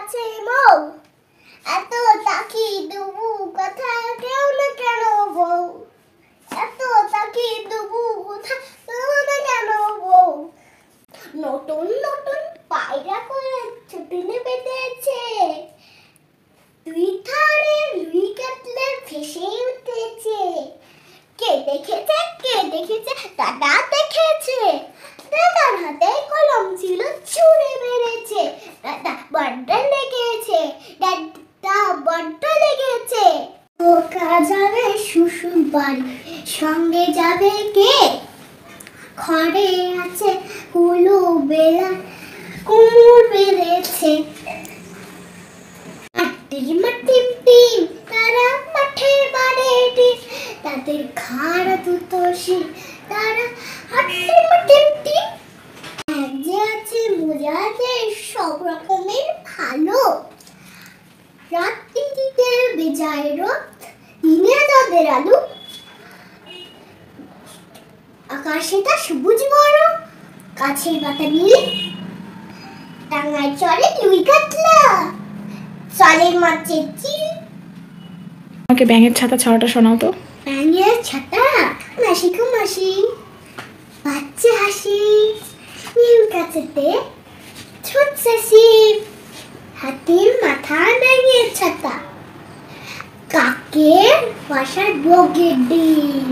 আছে মৌ, এত তাকি দুবু কথা কেউ না কেন বউ, এত তাকি দুবু কথা কেউ না কেন বউ, নতুন নতুন পায়রা করে ছুটিনে পেতেছে, দুই ধারে লুই কাতলে ভেসে উঠেছে, কে দেখেছে দাদা দেখেছে, দাদার হাতে কলম ছিল ছুঁড়ে মেরেছে, দাদা বড্ড লেগেছে, দাদা বড্ড লেগেছে। খোকা যাবে শ্বশুর বাড়ি, সঙ্গে যাবে কে? ঘরে আছে হুলু বেলা, কুমুর বেড়েছে, টিম তারা মাঠে বাড়ে টিম, তাদের ঘাড় দুটো শির, তারা টিম যে আছে মজা আছে সব রকমের ভালো, রাত্রিতে বেজায় রোদ, দিনে তাদের আলো, আকাশেটা সবুজ বড়, গাছের পাতা নীল, ডাঙায় চলে লুই কাতলা, চলে মাছের চিল। আমাকে ব্যাঙের ছাতা ছড়াটা শোনাও তো। ব্যাঙের ছাতা, মাসি গো মাসি, বাচ্চা হাসি, নিম গাছেতে ছুটছে শিব, হাতির মাথায় ব্যাঙের ছাতা, কাকের বাসায় বগের ডিম।